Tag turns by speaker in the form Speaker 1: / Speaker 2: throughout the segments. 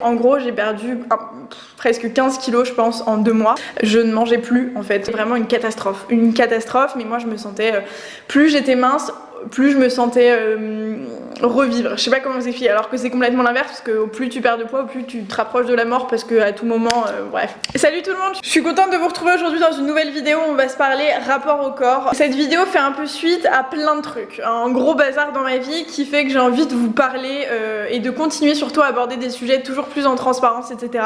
Speaker 1: En gros, j'ai perdu presque 15 kilos, je pense, en 2 mois. Je ne mangeais plus, en fait. C'est vraiment une catastrophe. Une catastrophe, mais moi, je me sentais... plus j'étais mince, plus je me sentais revivre. Je sais pas comment vous expliquer, alors que c'est complètement l'inverse, parce que au plus tu perds de poids, au plus tu te rapproches de la mort, parce que à tout moment, bref. Salut tout le monde, je suis contente de vous retrouver aujourd'hui dans une nouvelle vidéo où on va se parler rapport au corps. Cette vidéo fait un peu suite à plein de trucs, un gros bazar dans ma vie qui fait que j'ai envie de vous parler et de continuer surtout à aborder des sujets toujours plus en transparence, etc.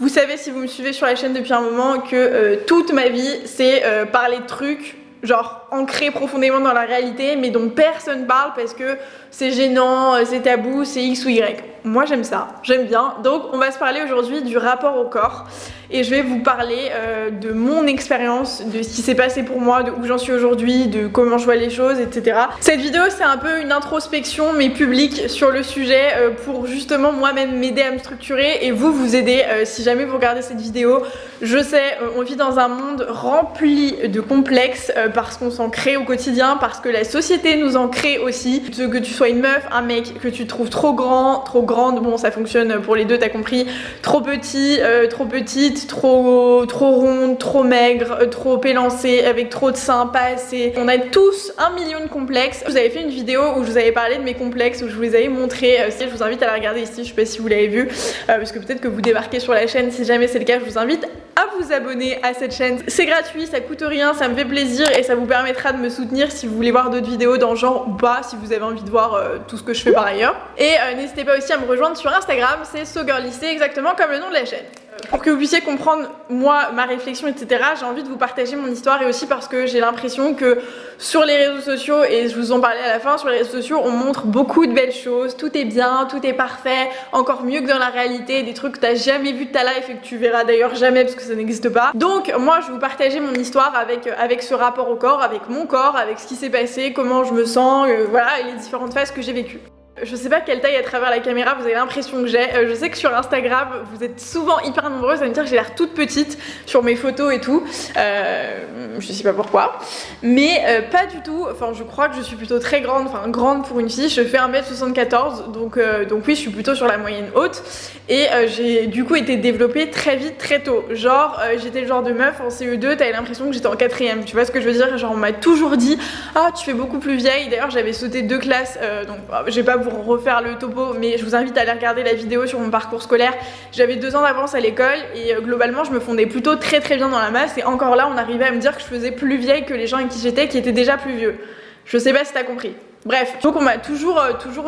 Speaker 1: Vous savez, si vous me suivez sur la chaîne depuis un moment, que toute ma vie, c'est parler de trucs genre ancré profondément dans la réalité mais dont personne parle parce que c'est gênant, c'est tabou, c'est X ou Y. Moi j'aime ça, j'aime bien. Donc on va se parler aujourd'hui du rapport au corps et je vais vous parler de mon expérience, de ce qui s'est passé pour moi, de où j'en suis aujourd'hui, de comment je vois les choses, etc. Cette vidéo c'est un peu une introspection mais publique sur le sujet pour justement moi-même m'aider à me structurer et vous aider si jamais vous regardez cette vidéo. Je sais, on vit dans un monde rempli de complexes parce qu'on s'en crée au quotidien, parce que la société nous en crée aussi. Que tu sois une meuf, un mec, que tu trouves trop grand, trop grande, bon ça fonctionne pour les deux, t'as compris, trop petit, trop petite, trop ronde, trop maigre, trop élancée, avec trop de seins, pas assez. On a tous 1 million de complexes. Je vous avais fait une vidéo où je vous avais parlé de mes complexes, où je vous les avais montré. Je vous invite à la regarder ici, je sais pas si vous l'avez vu, parce que peut-être que vous débarquez sur la chaîne. Si jamais c'est le cas, je vous invite à vous abonner à cette chaîne. C'est gratuit, ça coûte rien, ça me fait plaisir et ça vous permettra de me soutenir si vous voulez voir d'autres vidéos dans le genre ou pas, si vous avez envie de voir tout ce que je fais par ailleurs. Et n'hésitez pas aussi à me rejoindre sur Instagram, c'est SoGirly, c'est exactement comme le nom de la chaîne. Pour que vous puissiez comprendre moi, ma réflexion, etc., j'ai envie de vous partager mon histoire et aussi parce que j'ai l'impression que sur les réseaux sociaux, et je vous en parlais à la fin, sur les réseaux sociaux, on montre beaucoup de belles choses, tout est bien, tout est parfait, encore mieux que dans la réalité, des trucs que t'as jamais vu de ta life et que tu verras d'ailleurs jamais parce que ça n'existe pas. Donc moi, je vais vous partager mon histoire avec ce rapport au corps, avec mon corps, avec ce qui s'est passé, comment je me sens, voilà, et les différentes phases que j'ai vécues. Je sais pas quelle taille à travers la caméra vous avez l'impression que j'ai. Je sais que sur Instagram vous êtes souvent hyper nombreuses à me dire que j'ai l'air toute petite sur mes photos et tout. Je sais pas pourquoi. Mais pas du tout. Enfin je crois que je suis plutôt très grande. Enfin grande pour une fille. Je fais 1m74. Donc oui je suis plutôt sur la moyenne haute. Et j'ai du coup été développée très vite, très tôt. Genre j'étais le genre de meuf en CE2, t'avais l'impression que j'étais en 4ème. Tu vois ce que je veux dire? Genre on m'a toujours dit ah tu fais beaucoup plus vieille. D'ailleurs j'avais sauté 2 classes. Donc j'ai pas vous refaire le topo mais je vous invite à aller regarder la vidéo sur mon parcours scolaire. J'avais 2 ans d'avance à l'école et globalement je me fondais plutôt très bien dans la masse et encore là on arrivait à me dire que je faisais plus vieille que les gens avec qui j'étais qui étaient déjà plus vieux. Je sais pas si t'as compris. Bref, donc on m'a toujours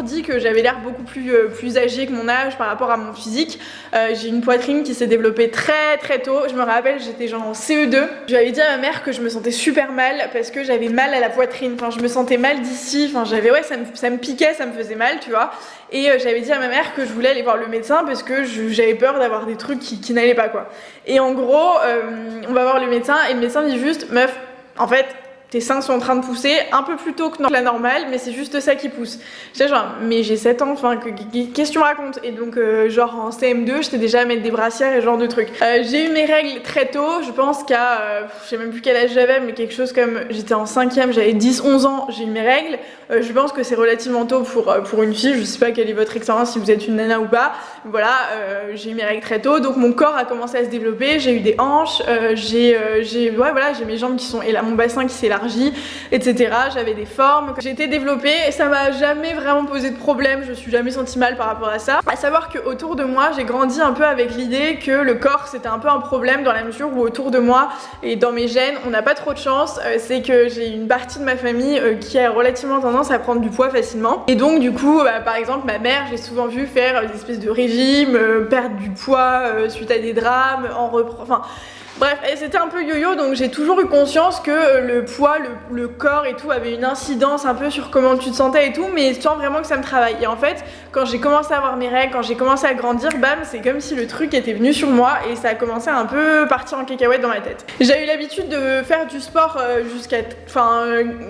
Speaker 1: dit que j'avais l'air beaucoup plus âgée que mon âge par rapport à mon physique. J'ai une poitrine qui s'est développée très tôt. Je me rappelle, j'étais genre en CE2. Je lui avais dit à ma mère que je me sentais super mal parce que j'avais mal à la poitrine. Enfin, je me sentais mal d'ici. Enfin, j'avais ça me piquait, ça me faisait mal, tu vois. Et j'avais dit à ma mère que je voulais aller voir le médecin parce que j'avais peur d'avoir des trucs qui n'allaient pas, quoi. Et en gros, on va voir le médecin et le médecin dit juste, meuf, en fait, tes seins sont en train de pousser un peu plus tôt que la normale, mais c'est juste ça qui pousse. J'étais genre, mais j'ai 7 ans, enfin, qu'est-ce que tu me racontes? Et donc, genre en CM2, j'étais déjà à mettre des brassières et ce genre de trucs. J'ai eu mes règles très tôt, je pense qu'à, je sais même plus quel âge j'avais, mais quelque chose comme, j'étais en 5ème, j'avais 10-11 ans, j'ai eu mes règles. Je pense que c'est relativement tôt pour une fille, je sais pas quelle est votre expérience, si vous êtes une nana ou pas. Voilà, j'ai eu mes règles très tôt, donc mon corps a commencé à se développer, j'ai eu des hanches, j'ai mes jambes qui sont, et là, mon bassin qui s'est élargi, etc. J'avais des formes, j'ai été développée et ça m'a jamais vraiment posé de problème, je me suis jamais sentie mal par rapport à ça. À savoir que autour de moi, j'ai grandi un peu avec l'idée que le corps c'était un peu un problème dans la mesure où autour de moi et dans mes gènes, on n'a pas trop de chance, c'est que j'ai une partie de ma famille qui a relativement tendance à prendre du poids facilement. Et donc du coup, par exemple, ma mère, j'ai souvent vu faire des espèces de régimes, perdre du poids suite à des drames, enfin bref, c'était un peu yo-yo, donc j'ai toujours eu conscience que le poids, le corps et tout avait une incidence un peu sur comment tu te sentais et tout, mais sans vraiment que ça me travaille. Et en fait, quand j'ai commencé à avoir mes règles, quand j'ai commencé à grandir, bam, c'est comme si le truc était venu sur moi et ça a commencé à un peu partir en cacahuète dans ma tête. J'ai eu l'habitude de faire du sport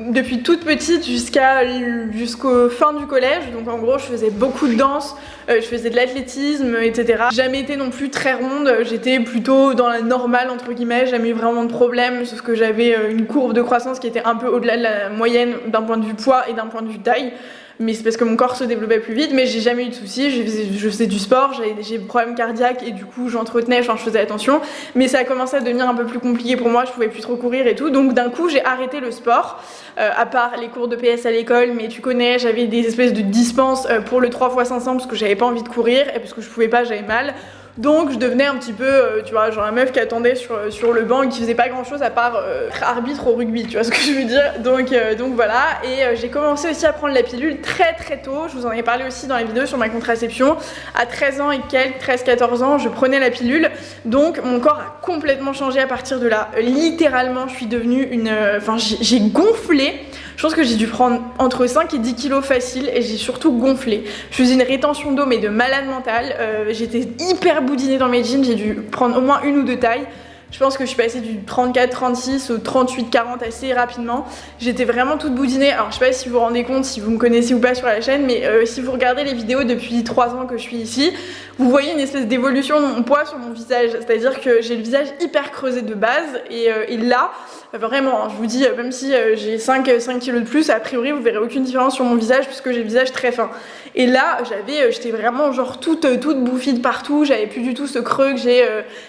Speaker 1: depuis toute petite jusqu'au fin du collège, donc en gros je faisais beaucoup de danse, je faisais de l'athlétisme, etc. Jamais été non plus très ronde, j'étais plutôt dans la normale entre guillemets, jamais eu vraiment de problème, sauf que j'avais une courbe de croissance qui était un peu au-delà de la moyenne d'un point de vue poids et d'un point de vue taille. mais c'est parce que mon corps se développait plus vite, mais j'ai jamais eu de soucis, je faisais du sport, j'ai des problèmes cardiaques et du coup j'entretenais, enfin je faisais attention, mais ça a commencé à devenir un peu plus compliqué pour moi, je pouvais plus trop courir et tout, donc d'un coup j'ai arrêté le sport, à part les cours de PS à l'école, mais tu connais, j'avais des espèces de dispenses pour le 3x500 parce que j'avais pas envie de courir et parce que je pouvais pas, j'avais mal. Donc je devenais un petit peu, tu vois, genre la meuf qui attendait sur le banc et qui faisait pas grand chose à part être arbitre au rugby, tu vois ce que je veux dire. Donc voilà, et j'ai commencé aussi à prendre la pilule très très tôt, je vous en ai parlé aussi dans les vidéos sur ma contraception. À 13 ans et quelques, 13-14 ans, je prenais la pilule, donc mon corps a complètement changé à partir de là. Littéralement, je suis devenue enfin j'ai gonflé. Je pense que j'ai dû prendre entre 5 et 10 kilos facile et j'ai surtout gonflé. Je faisais une rétention d'eau mais de malade mental. J'étais hyper boudinée dans mes jeans, j'ai dû prendre au moins 1 ou 2 tailles. Je pense que je suis passée du 34-36 au 38-40 assez rapidement. J'étais vraiment toute boudinée. Alors je sais pas si vous vous rendez compte, si vous me connaissez ou pas sur la chaîne, mais si vous regardez les vidéos depuis 3 ans que je suis ici, vous voyez une espèce d'évolution de mon poids sur mon visage. C'est-à-dire que j'ai le visage hyper creusé de base et là, vraiment, je vous dis, même si j'ai 5 kilos de plus, a priori vous verrez aucune différence sur mon visage puisque j'ai le visage très fin. Et là, j'étais vraiment genre toute bouffie de partout, j'avais plus du tout ce creux que j'ai.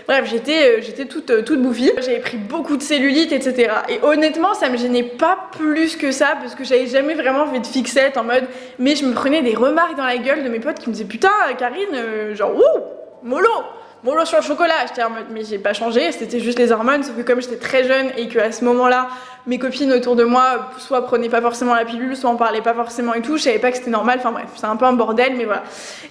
Speaker 1: Bref, j'étais toute bouffie. J'avais pris beaucoup de cellulite, etc. Et honnêtement, ça me gênait pas plus que ça parce que j'avais jamais vraiment fait de fixette en mode. Mais je me prenais des remarques dans la gueule de mes potes qui me disaient putain, Karine, genre ouh, mollo sur le chocolat. J'étais en mode mais j'ai pas changé, c'était juste les hormones, sauf que comme j'étais très jeune et qu'à ce moment-là mes copines autour de moi soit prenaient pas forcément la pilule, soit en parlaient pas forcément et tout, je savais pas que c'était normal, enfin bref, c'est un peu un bordel, mais voilà.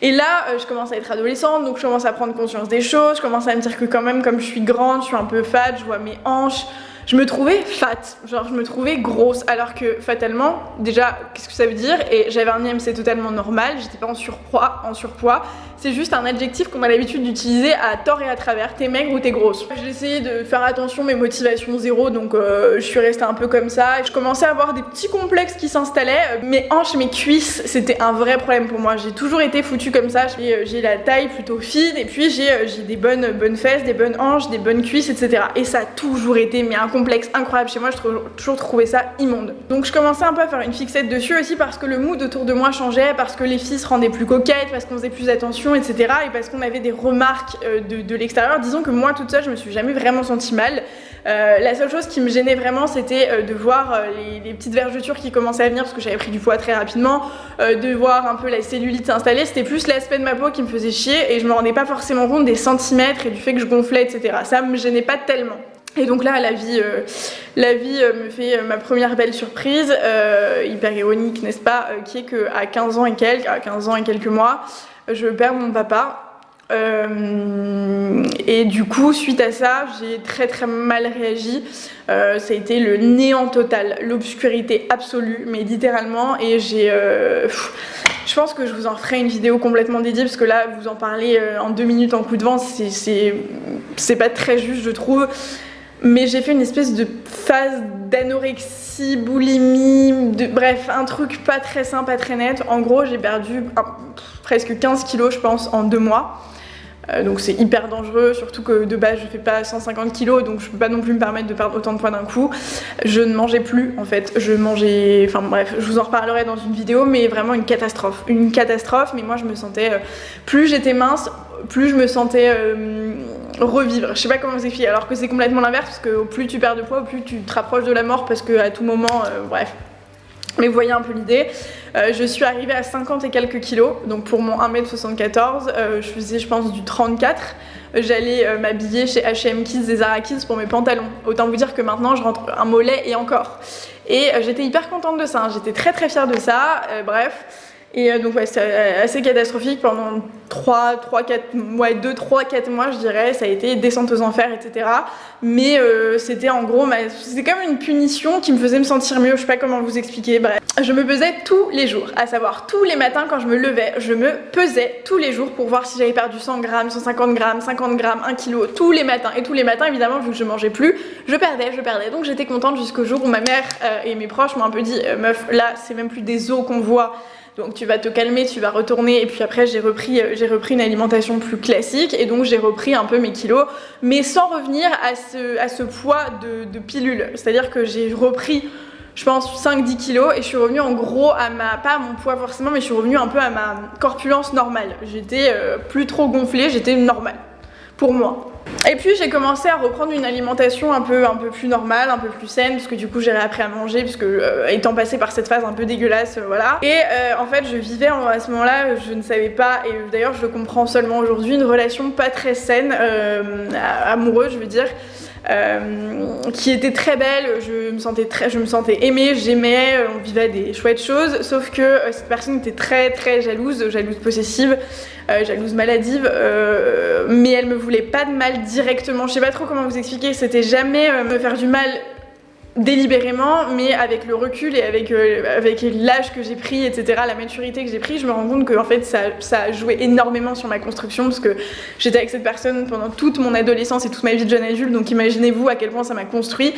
Speaker 1: Et là je commence à être adolescente, donc je commence à prendre conscience des choses, je commence à me dire que quand même comme je suis grande, je suis un peu fat, je vois mes hanches, je me trouvais fat, genre je me trouvais grosse, alors que fatalement, déjà, qu'est-ce que ça veut dire? Et j'avais un IMC totalement normal, j'étais pas en surpoids, c'est juste un adjectif qu'on a l'habitude d'utiliser à tort et à travers, t'es maigre ou t'es grosse. J'ai essayé de faire attention, mes motivations zéro, donc je suis restée un peu comme ça, je commençais à avoir des petits complexes qui s'installaient, mes hanches, mes cuisses, c'était un vrai problème pour moi, j'ai toujours été foutue comme ça, j'ai la taille plutôt fine, et puis j'ai des bonnes fesses, des bonnes hanches, des bonnes cuisses, etc. Et ça a toujours été, mais un complexe incroyable chez moi, je toujours trouvé ça immonde. Donc je commençais un peu à faire une fixette dessus aussi parce que le mood autour de moi changeait, parce que les filles se rendaient plus coquettes, parce qu'on faisait plus attention, etc. Et parce qu'on avait des remarques de l'extérieur. Disons que moi toute seule je me suis jamais vraiment sentie mal. La seule chose qui me gênait vraiment c'était de voir les petites vergetures qui commençaient à venir parce que j'avais pris du poids très rapidement, de voir un peu la cellulite s'installer, c'était plus l'aspect de ma peau qui me faisait chier et je me rendais pas forcément compte des centimètres et du fait que je gonflais, etc. Ça me gênait pas tellement. Et donc là, la vie me fait ma première belle surprise, hyper ironique, n'est-ce pas, qui est qu'à 15 ans et quelques mois, je perds mon papa. Et du coup, suite à ça, j'ai très très mal réagi. Ça a été le néant total, l'obscurité absolue, mais littéralement. Et je pense que je vous en ferai une vidéo complètement dédiée parce que là, vous en parlez en 2 minutes en coup de vent, c'est pas très juste, je trouve. Mais j'ai fait une espèce de phase d'anorexie, boulimie, bref, un truc pas très sain, pas très net. En gros, j'ai perdu presque 15 kilos, je pense, en 2 mois. Donc c'est hyper dangereux, surtout que de base je fais pas 150 kilos, donc je peux pas non plus me permettre de perdre autant de poids d'un coup. Je ne mangeais plus en fait, enfin bref, je vous en reparlerai dans une vidéo, mais vraiment une catastrophe, mais moi je me sentais, plus j'étais mince, plus je me sentais revivre, je sais pas comment vous expliquer, alors que c'est complètement l'inverse, parce que plus tu perds de poids, plus tu te rapproches de la mort, parce que à tout moment, bref. Mais vous voyez un peu l'idée, je suis arrivée à 50 et quelques kilos, donc pour mon 1m74, je faisais je pense du 34, j'allais m'habiller chez H&M Kids et Zara Kids pour mes pantalons, autant vous dire que maintenant je rentre un mollet et encore. Et j'étais hyper contente de ça, hein. J'étais très très fière de ça, bref. Et donc ouais, c'était assez catastrophique pendant 2-3-4 mois je dirais, ça a été descente aux enfers, etc. Mais c'était en gros, c'était comme une punition qui me faisait me sentir mieux, je sais pas comment vous expliquer, bref. Je me pesais tous les jours, à savoir tous les matins quand je me levais, je me pesais tous les jours pour voir si j'avais perdu 100 grammes, 150 grammes, 50 grammes, 1 kilo, tous les matins. Et tous les matins, évidemment, vu que je mangeais plus, je perdais. Donc j'étais contente jusqu'au jour où ma mère et mes proches m'ont un peu dit, meuf, là c'est même plus des os qu'on voit. Donc tu vas te calmer, tu vas retourner, et puis après j'ai repris une alimentation plus classique et donc j'ai repris un peu mes kilos, mais sans revenir à ce poids de pilule. C'est-à-dire que j'ai repris je pense 5-10 kilos et je suis revenue en gros à pas à mon poids forcément, mais je suis revenue un peu à ma corpulence normale. J'étais plus trop gonflée, j'étais normale pour moi. Et puis j'ai commencé à reprendre une alimentation un peu plus normale, un peu plus saine, parce que du coup j'ai réappris à manger, puisque étant passée par cette phase un peu dégueulasse, voilà. Et en fait je vivais à ce moment-là, je ne savais pas, et d'ailleurs je le comprends seulement aujourd'hui, une relation pas très saine, amoureuse je veux dire, qui était très belle, je me sentais aimée, j'aimais, on vivait des chouettes choses, sauf que cette personne était très jalouse possessive, jalouse maladive, mais elle me voulait pas de mal directement, je sais pas trop comment vous expliquer, c'était jamais me faire du mal délibérément, mais avec le recul et avec l'âge que j'ai pris, etc., la maturité que j'ai pris, je me rends compte que en fait ça a joué énormément sur ma construction, parce que j'étais avec cette personne pendant toute mon adolescence et toute ma vie de jeune adulte, donc imaginez-vous à quel point ça m'a construit.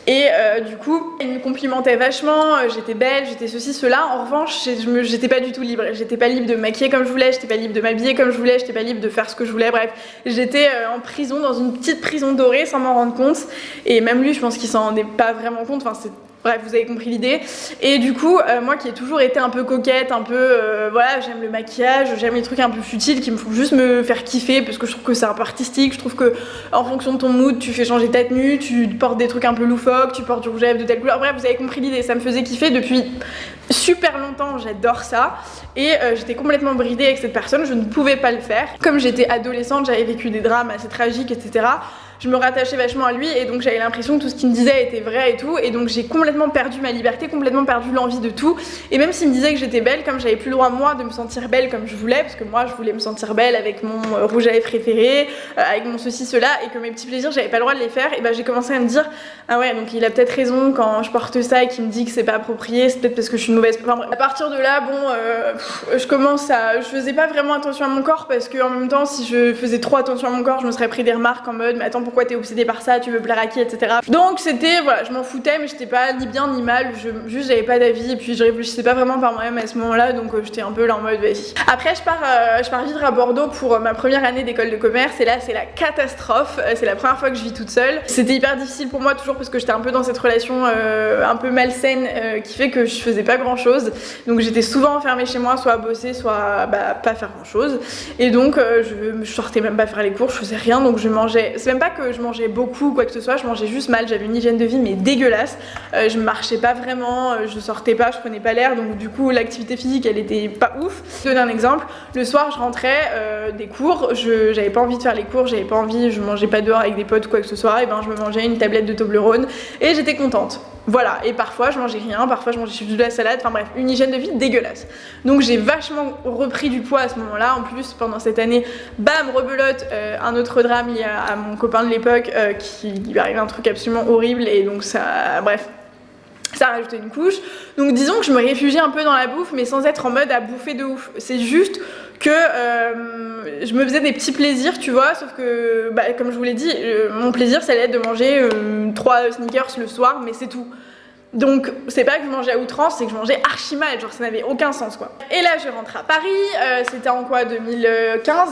Speaker 1: Et du coup elle me complimentait vachement, j'étais belle, j'étais ceci, cela. En revanche j'étais pas du tout libre, j'étais pas libre de me maquiller comme je voulais, j'étais pas libre de m'habiller comme je voulais, j'étais pas libre de faire ce que je voulais, bref, j'étais en prison, dans une petite prison dorée sans m'en rendre compte. Et même lui je pense qu'il s'en rendait pas vraiment compte, enfin bref, vous avez compris l'idée. Et du coup, moi qui ai toujours été un peu coquette, un peu, voilà, j'aime le maquillage, j'aime les trucs un peu futiles qui me font juste me faire kiffer, parce que je trouve que c'est un peu artistique, je trouve que en fonction de ton mood, tu fais changer ta tenue, tu portes des trucs un peu loufoques, tu portes du rouge à lèvres de telle couleur, bref, vous avez compris l'idée, ça me faisait kiffer depuis super longtemps, j'adore ça. Et j'étais complètement bridée avec cette personne, je ne pouvais pas le faire. Comme j'étais adolescente, j'avais vécu des drames assez tragiques, etc. Je me rattachais vachement à lui et donc j'avais l'impression que tout ce qu'il me disait était vrai et tout, et donc j'ai complètement perdu ma liberté, complètement perdu l'envie de tout. Et même s'il me disait que j'étais belle, comme j'avais plus le droit moi de me sentir belle comme je voulais, parce que moi je voulais me sentir belle avec mon rouge à lèvres préféré, avec mon ceci cela, et que mes petits plaisirs j'avais pas le droit de les faire, et ben j'ai commencé à me dire ah ouais, donc il a peut-être raison quand je porte ça et qu'il me dit que c'est pas approprié, c'est peut-être parce que je suis une mauvaise. Enfin, à partir de là, bon, je faisais pas vraiment attention à mon corps, parce que en même temps si je faisais trop attention à mon corps, je me serais pris des remarques en mode mais attends, pourquoi t'es obsédée par ça, tu veux plaire à qui, etc. Donc c'était, voilà, je m'en foutais, mais j'étais pas ni bien ni mal, juste j'avais pas d'avis, et puis je réfléchissais pas vraiment par moi-même à ce moment-là, donc j'étais un peu là en mode vas-y. Après je pars vivre à Bordeaux pour ma première année d'école de commerce, et là c'est la catastrophe, c'est la première fois que je vis toute seule. C'était hyper difficile pour moi toujours, parce que j'étais un peu dans cette relation un peu malsaine qui fait que je faisais pas grand chose, donc j'étais souvent enfermée chez moi, soit à bosser, soit pas faire grand chose, et donc je sortais même pas faire les cours, je faisais rien, donc je mangeais, c'est même pas que je mangeais beaucoup ou quoi que ce soit, je mangeais juste mal, j'avais une hygiène de vie mais dégueulasse, je marchais pas vraiment, je sortais pas, je prenais pas l'air, donc du coup l'activité physique elle était pas ouf. Je vais donner un exemple, le soir je rentrais des cours, j'avais pas envie de faire les cours, j'avais pas envie, je mangeais pas dehors avec des potes ou quoi que ce soit, et ben je me mangeais une tablette de Toblerone et j'étais contente. Voilà, et parfois je mangeais rien, parfois je mangeais juste de la salade, enfin bref, une hygiène de vie dégueulasse. Donc j'ai vachement repris du poids à ce moment-là, en plus pendant cette année, bam, rebelote, un autre drame lié à mon copain de l'époque qui lui arrivait un truc absolument horrible, et donc ça, bref, ça a rajouté une couche. Donc disons que je me réfugiais un peu dans la bouffe, mais sans être en mode à bouffer de ouf. C'est juste que je me faisais des petits plaisirs, tu vois, sauf que, comme je vous l'ai dit, mon plaisir ça allait être de manger 3 sneakers le soir, mais c'est tout. Donc c'est pas que je mangeais à outrance, c'est que je mangeais archi mal, genre ça n'avait aucun sens quoi. Et là je rentre à Paris, c'était en quoi, 2015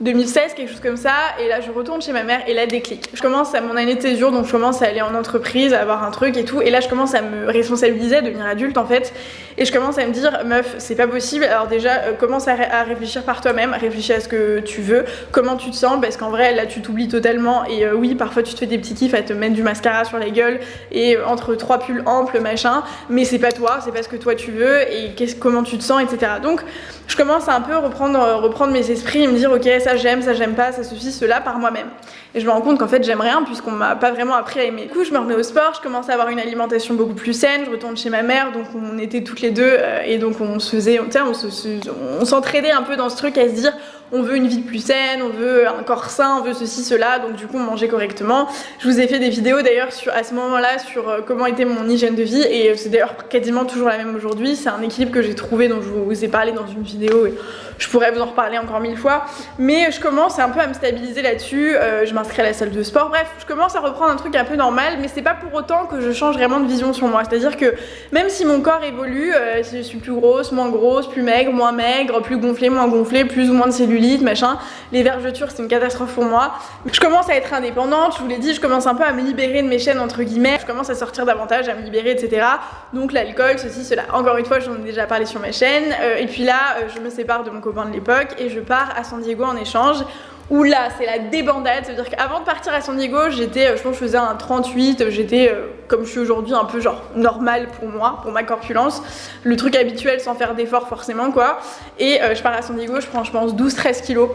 Speaker 1: 2016, quelque chose comme ça, et là je retourne chez ma mère et là déclic. Je commence à mon année de césure, donc je commence à aller en entreprise, à avoir un truc et tout, et là je commence à me responsabiliser, à devenir adulte en fait, et je commence à me dire meuf c'est pas possible, alors déjà commence à réfléchir par toi-même, réfléchis à ce que tu veux, comment tu te sens, parce qu'en vrai là tu t'oublies totalement, et oui parfois tu te fais des petits kiffs à te mettre du mascara sur la gueule et entre 3 pulls amples machin, mais c'est pas toi, c'est pas ce que toi tu veux, et comment tu te sens, etc. Donc je commence à un peu reprendre mes esprits et me dire ok ça j'aime pas, ça ceci, cela par moi-même. Et je me rends compte qu'en fait j'aime rien puisqu'on m'a pas vraiment appris à aimer. Du coup je me remets au sport, je commence à avoir une alimentation beaucoup plus saine, je retourne chez ma mère, donc on était toutes les deux et donc on se faisait, on s'entraidait un peu dans ce truc à se dire on veut une vie plus saine, on veut un corps sain, on veut ceci, cela, donc du coup on mangeait correctement. Je vous ai fait des vidéos d'ailleurs à ce moment-là sur comment était mon hygiène de vie, et c'est d'ailleurs quasiment toujours la même aujourd'hui. C'est un équilibre que j'ai trouvé, dont je vous ai parlé dans une vidéo et je pourrais vous en reparler encore 1000 fois, mais je commence un peu à me stabiliser là-dessus, je m'inscris à la salle de sport, bref, je commence à reprendre un truc un peu normal, mais c'est pas pour autant que je change vraiment de vision sur moi, c'est-à-dire que même si mon corps évolue, si je suis plus grosse, moins grosse, plus maigre, moins maigre, plus gonflée, moins gonflée, plus ou moins de cellules, cellulite, machin. Les vergetures, c'est une catastrophe pour moi. Je commence à être indépendante, je vous l'ai dit, je commence un peu à me libérer de mes chaînes entre guillemets. Je commence à sortir davantage, à me libérer, etc. Donc l'alcool, ceci, cela. Encore une fois, j'en ai déjà parlé sur ma chaîne. Et puis là, je me sépare de mon copain de l'époque et je pars à San Diego en échange. Où là, c'est la débandade, ça veut dire qu'avant de partir à San Diego, j'étais, je pense que je faisais un 38, j'étais, comme je suis aujourd'hui, un peu genre normal pour moi, pour ma corpulence, le truc habituel sans faire d'effort forcément quoi, et je pars à San Diego, je prends je pense 12-13 kilos,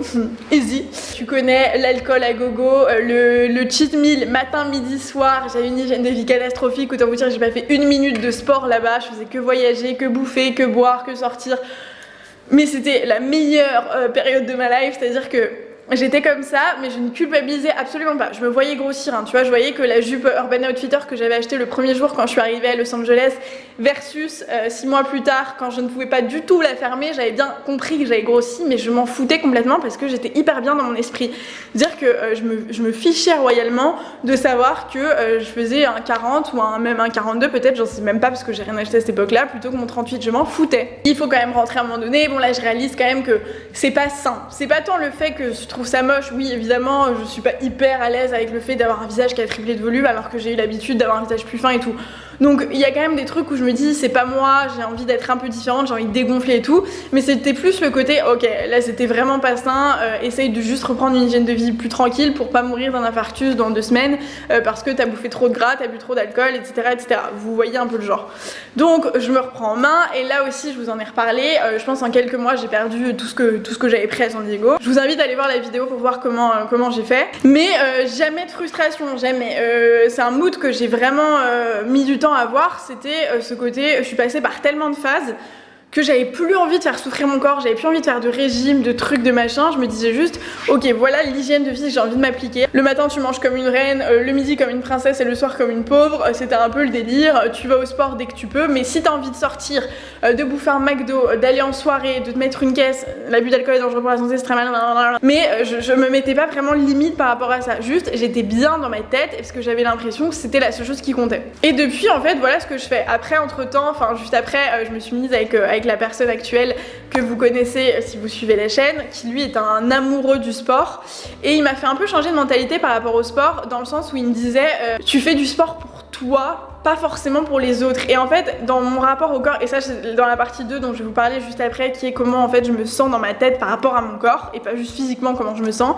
Speaker 1: easy. Tu connais l'alcool à gogo, le cheat meal, matin, midi, soir, j'avais une hygiène de vie catastrophique, autant vous dire j'ai pas fait une minute de sport là-bas, je faisais que voyager, que bouffer, que boire, que sortir, mais c'était la meilleure période de ma life, c'est-à-dire que j'étais comme ça, mais je ne culpabilisais absolument pas. Je me voyais grossir, hein. Tu vois, je voyais que la jupe Urban Outfitter que j'avais achetée le premier jour quand je suis arrivée à Los Angeles versus 6 mois plus tard, quand je ne pouvais pas du tout la fermer, j'avais bien compris que j'avais grossi, mais je m'en foutais complètement parce que j'étais hyper bien dans mon esprit. Dire que je me fichais royalement de savoir que je faisais un 40 ou même un 42 peut-être, j'en sais même pas parce que j'ai rien acheté à cette époque-là, plutôt que mon 38, je m'en foutais. Il faut quand même rentrer à un moment donné. Bon là, je réalise quand même que c'est pas sain. C'est pas tant le fait que je trouve ça moche, oui évidemment je suis pas hyper à l'aise avec le fait d'avoir un visage qui a triplé de volume alors que j'ai eu l'habitude d'avoir un visage plus fin et tout, donc il y a quand même des trucs où je me dis c'est pas moi, j'ai envie d'être un peu différente, j'ai envie de dégonfler et tout, mais c'était plus le côté ok là c'était vraiment pas sain, essaye de juste reprendre une hygiène de vie plus tranquille pour pas mourir d'un infarctus dans 2 semaines parce que t'as bouffé trop de gras, t'as bu trop d'alcool, etc. Vous voyez un peu le genre. Donc je me reprends en main et là aussi je vous en ai reparlé, je pense en quelques mois j'ai perdu tout ce que j'avais pris à San Diego. Je vous invite à aller voir la vidéo pour voir comment j'ai fait, mais jamais de frustration, jamais. C'est un mood que j'ai vraiment mis du temps à avoir, c'était ce côté, je suis passée par tellement de phases que j'avais plus envie de faire souffrir mon corps, j'avais plus envie de faire de régime, de trucs, de machin, je me disais juste ok voilà l'hygiène de vie que j'ai envie de m'appliquer. Le matin tu manges comme une reine, le midi comme une princesse et le soir comme une pauvre, c'était un peu le délire, tu vas au sport dès que tu peux, mais si t'as envie de sortir, de bouffer un McDo, d'aller en soirée, de te mettre une caisse, l'abus d'alcool est dangereux pour la santé, c'est très mal, mais je me mettais pas vraiment limite par rapport à ça, juste j'étais bien dans ma tête parce que j'avais l'impression que c'était la seule chose qui comptait. Et depuis en fait voilà ce que je fais. Après entre temps, enfin juste après je me suis mise avec la personne actuelle que vous connaissez si vous suivez la chaîne, qui lui est un amoureux du sport et il m'a fait un peu changer de mentalité par rapport au sport, dans le sens où il me disait tu fais du sport pour toi, pas forcément pour les autres. Et en fait dans mon rapport au corps, et ça c'est dans la partie 2 dont je vais vous parler juste après, qui est comment en fait je me sens dans ma tête par rapport à mon corps et pas juste physiquement comment je me sens.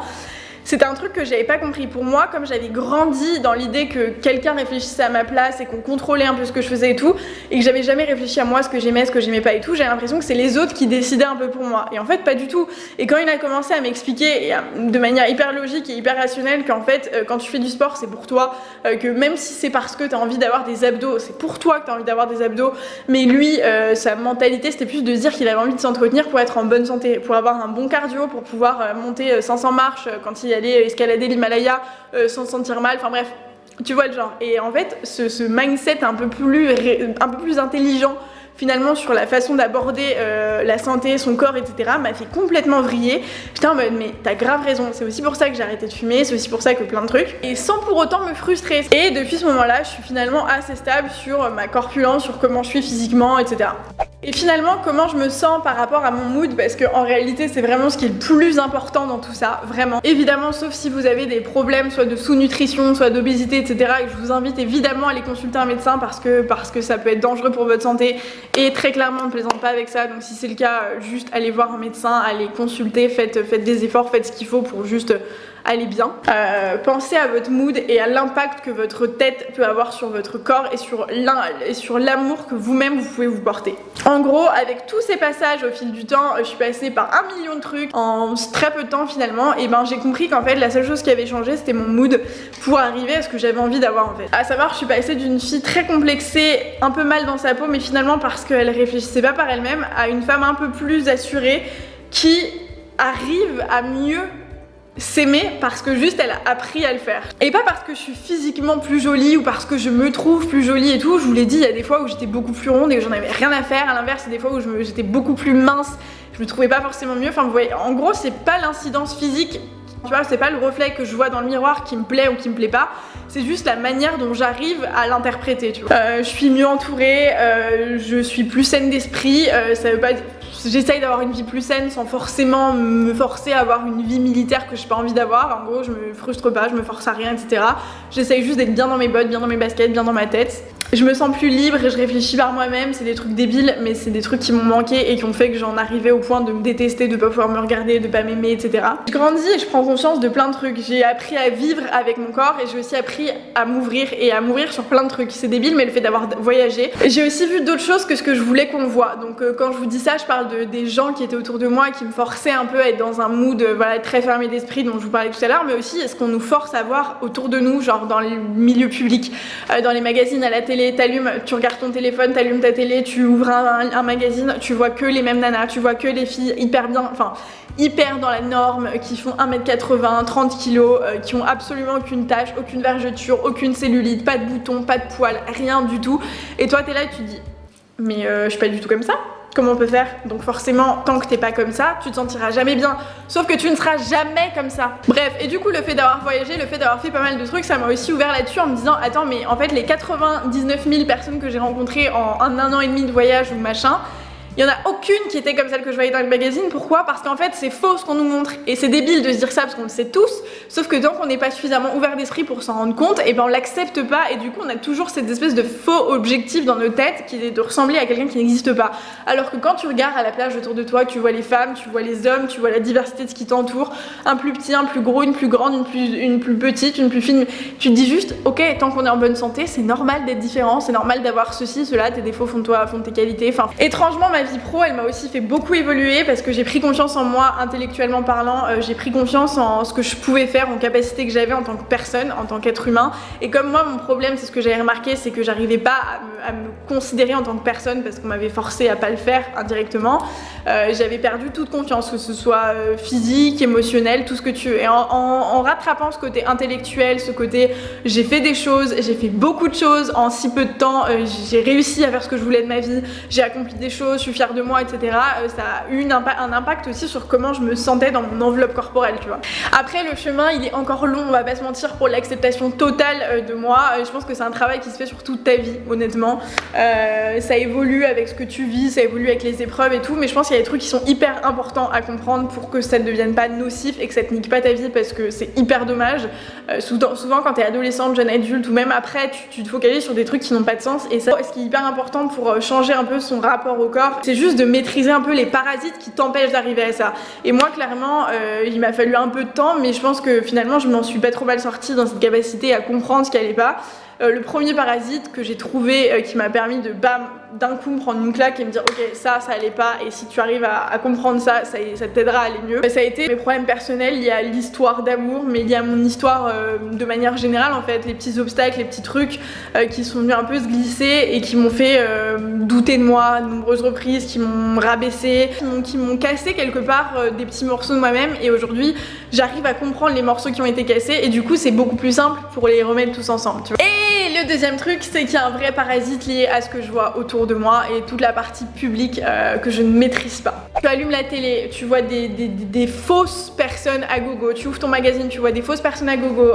Speaker 1: C'était un truc que j'avais pas compris. Pour moi, comme j'avais grandi dans l'idée que quelqu'un réfléchissait à ma place et qu'on contrôlait un peu ce que je faisais et tout, et que j'avais jamais réfléchi à moi, ce que j'aimais pas et tout, j'avais l'impression que c'est les autres qui décidaient un peu pour moi. Et en fait, pas du tout. Et quand il a commencé à m'expliquer de manière hyper logique et hyper rationnelle qu'en fait, quand tu fais du sport, c'est pour toi, que même si c'est parce que t'as envie d'avoir des abdos, c'est pour toi que t'as envie d'avoir des abdos, mais lui, sa mentalité, c'était plus de se dire qu'il avait envie de s'entretenir pour être en bonne santé, pour avoir un bon cardio, pour pouvoir monter 500 marches quand il aller escalader l'Himalaya sans se sentir mal, enfin bref, tu vois le genre. Et en fait, ce mindset un peu plus intelligent finalement sur la façon d'aborder la santé, son corps, etc. m'a fait complètement vriller. J'étais en mode mais t'as grave raison, c'est aussi pour ça que j'ai arrêté de fumer, c'est aussi pour ça que plein de trucs, et sans pour autant me frustrer. Et depuis ce moment-là, je suis finalement assez stable sur ma corpulence, sur comment je suis physiquement, etc. Et finalement, comment je me sens par rapport à mon mood, parce qu'en réalité, c'est vraiment ce qui est le plus important dans tout ça, vraiment. Évidemment, sauf si vous avez des problèmes, soit de sous-nutrition, soit d'obésité, etc. Et je vous invite évidemment à aller consulter un médecin parce que ça peut être dangereux pour votre santé. Et très clairement, ne plaisante pas avec ça. Donc si c'est le cas, juste allez voir un médecin, allez consulter, faites des efforts, faites ce qu'il faut pour juste aller bien. Pensez à votre mood et à l'impact que votre tête peut avoir sur votre corps et sur l'amour que vous-même vous pouvez vous porter. En gros, avec tous ces passages au fil du temps, je suis passée par 1 million de trucs en très peu de temps finalement, et ben j'ai compris qu'en fait la seule chose qui avait changé c'était mon mood pour arriver à ce que j'avais envie d'avoir en fait. À savoir, je suis passée d'une fille très complexée, un peu mal dans sa peau, mais finalement parce qu'elle réfléchissait pas par elle-même, à une femme un peu plus assurée qui arrive à mieux s'aimer parce que juste elle a appris à le faire. Et pas parce que je suis physiquement plus jolie ou parce que je me trouve plus jolie et tout. Je vous l'ai dit, il y a des fois où j'étais beaucoup plus ronde et que j'en avais rien à faire. À l'inverse, il y a des fois où j'étais beaucoup plus mince, je me trouvais pas forcément mieux. Enfin vous voyez, en gros c'est pas l'incidence physique, tu vois, c'est pas le reflet que je vois dans le miroir qui me plaît ou qui me plaît pas, c'est juste la manière dont j'arrive à l'interpréter, tu vois. Je suis mieux entourée, je suis plus saine d'esprit, ça veut pas dire... j'essaye d'avoir une vie plus saine sans forcément me forcer à avoir une vie militaire que j'ai pas envie d'avoir. En gros, je me frustre pas, je me force à rien, etc. J'essaye juste d'être bien dans mes bottes, bien dans mes baskets, bien dans ma tête. Je me sens plus libre et je réfléchis par moi-même, c'est des trucs débiles, mais c'est des trucs qui m'ont manqué et qui ont fait que j'en arrivais au point de me détester, de pas pouvoir me regarder, de pas m'aimer, etc. Je grandis et je prends conscience de plein de trucs. J'ai appris à vivre avec mon corps et j'ai aussi appris à m'ouvrir et à m'ouvrir sur plein de trucs. C'est débile, mais le fait d'avoir voyagé. J'ai aussi vu d'autres choses que ce que je voulais qu'on voit. Donc quand je vous dis ça, je parle des gens qui étaient autour de moi, qui me forçaient un peu à être dans un mood voilà, très fermé d'esprit dont je vous parlais tout à l'heure, mais aussi est-ce qu'on nous force à voir autour de nous, genre dans les milieux publics, dans les magazines, à la télé, tu regardes ton téléphone, t'allumes ta télé, tu ouvres un magazine, tu vois que les mêmes nanas, tu vois que les filles hyper bien, enfin hyper dans la norme, qui font 1m80, 30 kg, qui ont absolument aucune tache, aucune vergeture, aucune cellulite, pas de boutons, pas de poils, rien du tout. Et toi t'es là et tu te dis mais je suis pas du tout comme ça. Comment on peut faire? Donc forcément, tant que t'es pas comme ça, tu te sentiras jamais bien. Sauf que tu ne seras jamais comme ça. Bref, et du coup le fait d'avoir voyagé, le fait d'avoir fait pas mal de trucs, ça m'a aussi ouvert là-dessus en me disant attends mais en fait les 99 000 personnes que j'ai rencontrées en un an et demi de voyage ou machin, il y en a aucune qui était comme celle que je voyais dans le magazine. Pourquoi? Parce qu'en fait c'est faux ce qu'on nous montre. Et c'est débile de se dire ça parce qu'on le sait tous. Sauf que tant qu'on n'est pas suffisamment ouvert d'esprit pour s'en rendre compte, et ben on l'accepte pas. Et du coup on a toujours cette espèce de faux objectif dans nos têtes qui est de ressembler à quelqu'un qui n'existe pas. Alors que quand tu regardes à la plage autour de toi, tu vois les femmes, tu vois les hommes, tu vois la diversité de ce qui t'entoure, un plus petit, un plus gros, une plus grande, une plus petite, une plus fine, tu te dis juste ok, tant qu'on est en bonne santé, c'est normal d'être différent, c'est normal d'avoir ceci, cela, tes défauts font de toi, font de tes qualités. Enfin, étrangement ma vie pro elle m'a aussi fait beaucoup évoluer parce que j'ai pris confiance en moi intellectuellement parlant, j'ai pris confiance en ce que je pouvais faire, en capacité que j'avais en tant que personne, en tant qu'être humain. Et comme moi mon problème, c'est ce que j'avais remarqué, c'est que j'arrivais pas à me considérer en tant que personne parce qu'on m'avait forcé à pas le faire indirectement. J'avais perdu toute confiance, que ce soit physique, émotionnel, tout ce que tu veux. Et en rattrapant ce côté intellectuel, ce côté j'ai fait des choses, j'ai fait beaucoup de choses en si peu de temps, j'ai réussi à faire ce que je voulais de ma vie, j'ai accompli des choses, je suis fière de moi, etc. Ça a eu un impact aussi sur comment je me sentais dans mon enveloppe corporelle, tu vois. Après le chemin il est encore long, on va pas se mentir, pour l'acceptation totale de moi. Je pense que c'est un travail qui se fait sur toute ta vie, honnêtement. Ça évolue avec ce que tu vis, ça évolue avec les épreuves et tout, mais je pense qu'il y a des trucs qui sont hyper importants à comprendre pour que ça ne devienne pas nocif et que ça te nique pas ta vie, parce que c'est hyper dommage. Souvent quand t'es adolescente, jeune adulte ou même après, tu te focalises sur des trucs qui n'ont pas de sens, et ça, ce qui est hyper important pour changer un peu son rapport au corps, c'est juste de maîtriser un peu les parasites qui t'empêchent d'arriver à ça. Et moi clairement il m'a fallu un peu de temps, mais je pense que finalement je m'en suis pas trop mal sortie dans cette capacité à comprendre ce qui allait pas. Le premier parasite que j'ai trouvé qui m'a permis de bam d'un coup me prendre une claque et me dire ok ça allait pas, et si tu arrives à comprendre ça t'aidera à aller mieux, ça a été mes problèmes personnels. Il y a l'histoire d'amour, mais il y a mon histoire de manière générale en fait, les petits obstacles, les petits trucs qui sont venus un peu se glisser et qui m'ont fait douter de moi de nombreuses reprises, qui m'ont rabaissé, qui m'ont cassé quelque part des petits morceaux de moi-même, et aujourd'hui j'arrive à comprendre les morceaux qui ont été cassés et du coup c'est beaucoup plus simple pour les remettre tous ensemble, tu vois. Et le deuxième truc, c'est qu'il y a un vrai parasite lié à ce que je vois autour de moi et toute la partie publique que je ne maîtrise pas. Tu allumes la télé, tu vois des fausses personnes à gogo, tu ouvres ton magazine, tu vois des fausses personnes à gogo,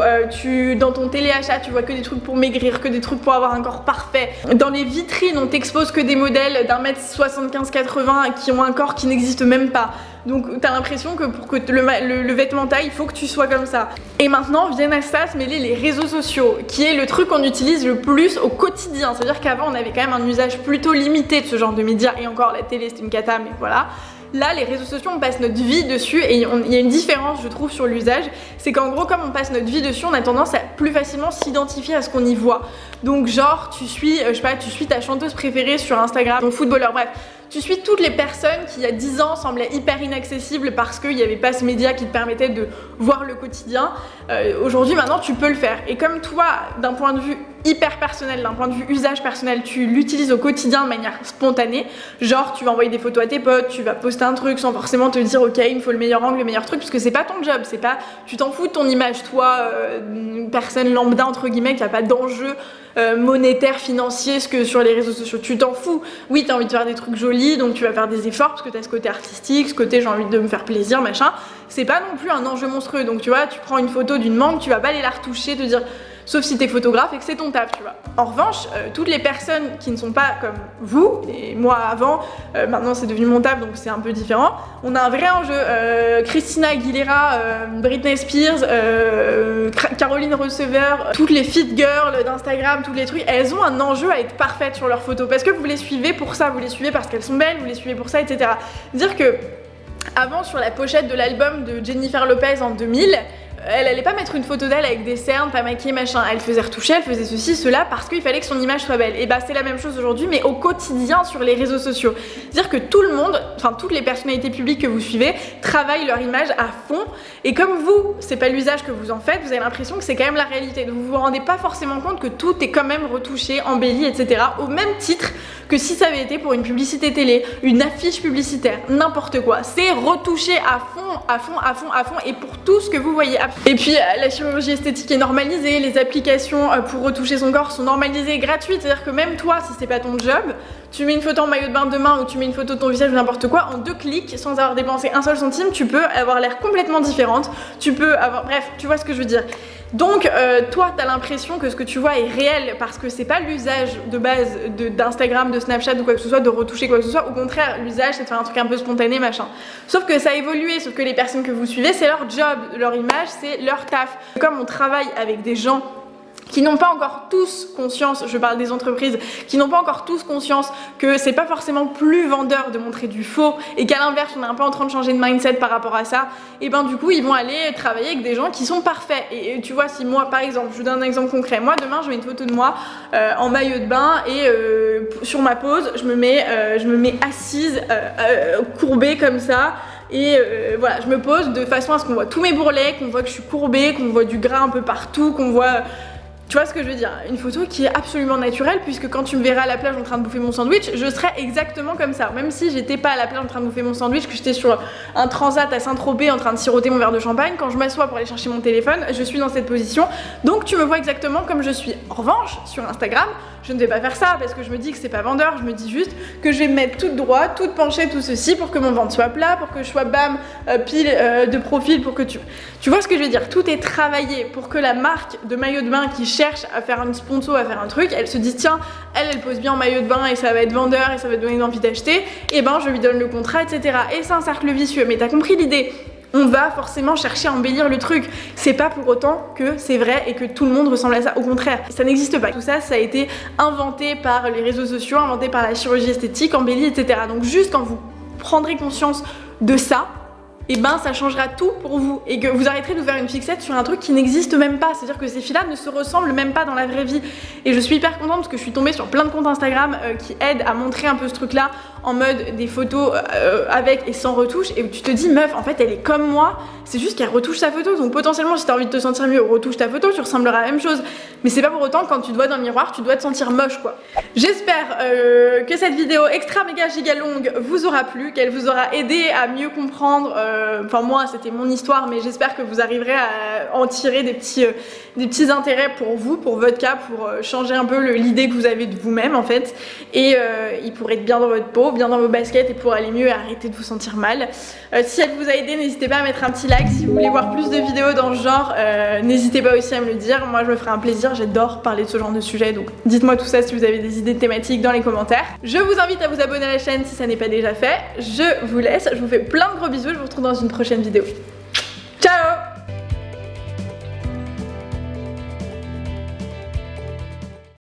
Speaker 1: dans ton téléachat, tu vois que des trucs pour maigrir, que des trucs pour avoir un corps parfait. Dans les vitrines, on t'expose que des modèles d'1m75-80 qui ont un corps qui n'existe même pas. Donc t'as l'impression que pour que le vêtement taille, il faut que tu sois comme ça. Et maintenant viennent à ça se mêler les réseaux sociaux, qui est le truc qu'on utilise le plus au quotidien. C'est-à-dire qu'avant on avait quand même un usage plutôt limité de ce genre de médias, et encore la télé c'est une cata, mais voilà. Là, les réseaux sociaux, on passe notre vie dessus, et il y a une différence, je trouve, sur l'usage. C'est qu'en gros, comme on passe notre vie dessus, on a tendance à plus facilement s'identifier à ce qu'on y voit. Donc genre, tu suis, je sais pas, tu suis ta chanteuse préférée sur Instagram, ton footballeur, bref. Tu suis toutes les personnes qui, il y a 10 ans, semblaient hyper inaccessibles parce qu'il n'y avait pas ce média qui te permettait de voir le quotidien. Aujourd'hui, maintenant, tu peux le faire. Et comme toi, d'un point de vue hyper personnel, d'un point de vue usage personnel, tu l'utilises au quotidien de manière spontanée, genre tu vas envoyer des photos à tes potes, tu vas poster un truc sans forcément te dire ok, il me faut le meilleur angle, le meilleur truc, parce que c'est pas ton job, c'est pas, tu t'en fous de ton image, toi, une personne lambda entre guillemets qui a pas d'enjeu monétaire, financier, ce que sur les réseaux sociaux, tu t'en fous. Oui, t'as envie de faire des trucs jolis, donc tu vas faire des efforts parce que t'as ce côté artistique, ce côté j'ai envie de me faire plaisir, machin. C'est pas non plus un enjeu monstrueux. Donc tu vois, tu prends une photo d'une mangue, tu vas pas aller la retoucher, te dire sauf si t'es photographe et que c'est ton taf, tu vois. En revanche, toutes les personnes qui ne sont pas comme vous, et moi avant, maintenant c'est devenu mon taf donc c'est un peu différent, on a un vrai enjeu. Christina Aguilera, Britney Spears, Caroline Receveur, toutes les fit girls d'Instagram, tous les trucs, elles ont un enjeu à être parfaites sur leurs photos parce que vous les suivez pour ça, vous les suivez parce qu'elles sont belles, vous les suivez pour ça, etc. Dire que avant, sur la pochette de l'album de Jennifer Lopez en 2000, elle allait pas mettre une photo d'elle avec des cernes, pas maquillée, machin. Elle faisait retoucher, elle faisait ceci, cela, parce qu'il fallait que son image soit belle. Et bah c'est la même chose aujourd'hui, mais au quotidien sur les réseaux sociaux. C'est-à-dire que tout le monde, enfin toutes les personnalités publiques que vous suivez, travaillent leur image à fond. Et comme vous, c'est pas l'usage que vous en faites, vous avez l'impression que c'est quand même la réalité. Donc vous vous rendez pas forcément compte que tout est quand même retouché, embelli, etc. Au même titre que si ça avait été pour une publicité télé, une affiche publicitaire, n'importe quoi. C'est retouché à fond, à fond, à fond, à fond, et pour tout ce que vous voyez. Et puis la chirurgie esthétique est normalisée, les applications pour retoucher son corps sont normalisées et gratuites, c'est-à-dire que même toi, si c'est pas ton job, tu mets une photo en maillot de bain demain ou tu mets une photo de ton visage ou n'importe quoi, en 2 clics, sans avoir dépensé un seul centime, tu peux avoir l'air complètement différente, tu peux avoir... Bref, tu vois ce que je veux dire. Donc toi t'as l'impression que ce que tu vois est réel parce que c'est pas l'usage de base d'Instagram, de Snapchat ou quoi que ce soit, de retoucher quoi que ce soit. Au contraire, l'usage c'est de faire un truc un peu spontané, machin. Sauf que ça a évolué, sauf que les personnes que vous suivez, c'est leur job, leur image, c'est leur taf. Comme on travaille avec des gens qui n'ont pas encore tous conscience, je parle des entreprises, qui n'ont pas encore tous conscience que c'est pas forcément plus vendeur de montrer du faux et qu'à l'inverse on est un peu en train de changer de mindset par rapport à ça, et ben du coup ils vont aller travailler avec des gens qui sont parfaits. Et tu vois, si moi par exemple, je vous donne un exemple concret, moi demain je mets une photo de moi en maillot de bain et sur ma pose je me mets assise, courbée comme ça. Et voilà, je me pose de façon à ce qu'on voit tous mes bourrelets, qu'on voit que je suis courbée, qu'on voit du gras un peu partout, qu'on voit... Tu vois ce que je veux dire? Une photo qui est absolument naturelle, puisque quand tu me verras à la plage en train de bouffer mon sandwich, je serais exactement comme ça. Même si j'étais pas à la plage en train de bouffer mon sandwich, que j'étais sur un transat à Saint-Tropez en train de siroter mon verre de champagne, quand je m'assois pour aller chercher mon téléphone, je suis dans cette position. Donc tu me vois exactement comme je suis. En revanche, sur Instagram, je ne vais pas faire ça parce que je me dis que c'est pas vendeur, je me dis juste que je vais me mettre toute droite, toute penchée, tout ceci pour que mon ventre soit plat, pour que je sois bam, pile de profil, pour que tu vois ce que je veux dire. Tout est travaillé pour que la marque de maillot de bain qui cherche à faire une sponsor, à faire un truc, elle se dit tiens, elle pose bien en maillot de bain et ça va être vendeur et ça va te donner envie d'acheter, et ben je lui donne le contrat, etc. Et c'est un cercle vicieux, mais t'as compris l'idée. On va forcément chercher à embellir le truc. C'est pas pour autant que c'est vrai et que tout le monde ressemble à ça. Au contraire, ça n'existe pas. Tout ça, ça a été inventé par les réseaux sociaux, inventé par la chirurgie esthétique, embellie, etc. Donc juste quand vous prendrez conscience de ça, et ben ça changera tout pour vous et que vous arrêterez de vous faire une fixette sur un truc qui n'existe même pas. C'est-à-dire que ces filles-là ne se ressemblent même pas dans la vraie vie. Et je suis hyper contente parce que je suis tombée sur plein de comptes Instagram qui aident à montrer un peu ce truc-là en mode des photos avec et sans retouche, et où tu te dis meuf, en fait elle est comme moi, c'est juste qu'elle retouche sa photo. Donc potentiellement si t'as envie de te sentir mieux, retouche ta photo, tu ressembleras à la même chose. Mais c'est pas pour autant que quand tu te vois dans le miroir, tu dois te sentir moche quoi. J'espère que cette vidéo extra méga giga longue vous aura plu, qu'elle vous aura aidé à mieux comprendre. Enfin moi c'était mon histoire, mais j'espère que vous arriverez à en tirer des petits intérêts pour vous, pour votre cas, pour changer un peu l'idée que vous avez de vous-même en fait. Et il pourrait être bien dans votre peau, bien dans vos baskets, et pour aller mieux et arrêter de vous sentir mal. Si elle vous a aidé, n'hésitez pas à mettre un petit like. Si vous voulez voir plus de vidéos dans ce genre, n'hésitez pas aussi à me le dire. Moi je me ferai un plaisir, j'adore parler de ce genre de sujet, donc dites-moi tout ça si vous avez des idées de thématiques dans les commentaires. Je vous invite à vous abonner à la chaîne si ça n'est pas déjà fait. Je vous laisse, je vous fais plein de gros bisous, je vous retrouve dans une prochaine vidéo.